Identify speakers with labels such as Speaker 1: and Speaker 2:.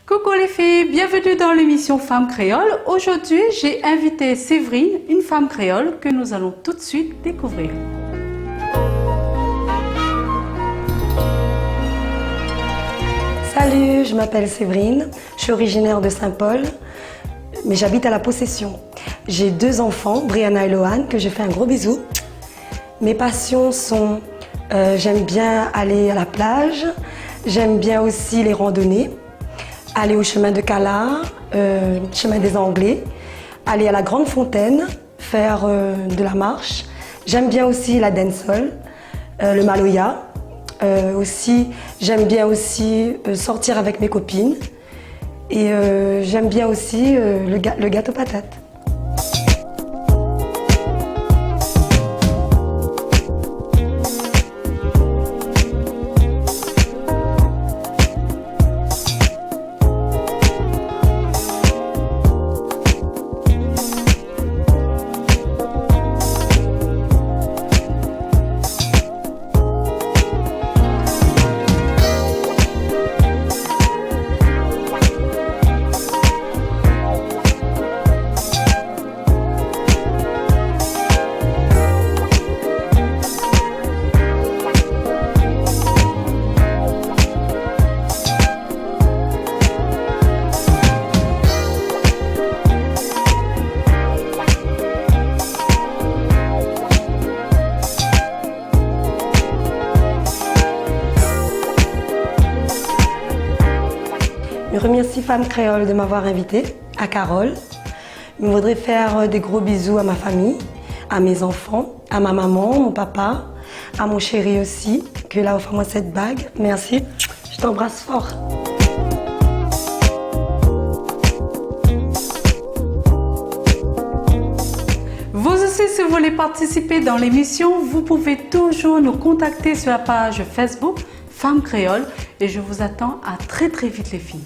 Speaker 1: Coucou les filles, bienvenue dans l'émission Femmes Créoles. Aujourd'hui, j'ai invité Séverine, une femme créole que nous allons tout de suite découvrir.
Speaker 2: Salut, je m'appelle Séverine, je suis originaire de Saint-Paul, mais j'habite à La Possession. J'ai 2 enfants, Brianna et Lohan, que je fais un gros bisou. Mes passions sont, j'aime bien aller à la plage, j'aime bien aussi les randonnées, aller au chemin de Cala, chemin des Anglais, aller à la Grande Fontaine, faire de la marche. J'aime bien aussi la dancehall, le maloya. J'aime bien aussi sortir avec mes copines et j'aime bien aussi le gâteau patate. Je remercie Femmes Créoles de m'avoir invitée, à Carole. Je voudrais faire des gros bisous à ma famille, à mes enfants, à ma maman, mon papa, à mon chéri aussi, qui a offert moi cette bague. Merci, je t'embrasse fort.
Speaker 1: Vous aussi, si vous voulez participer dans l'émission, vous pouvez toujours nous contacter sur la page Facebook Femmes Créoles et je vous attends à très vite les filles.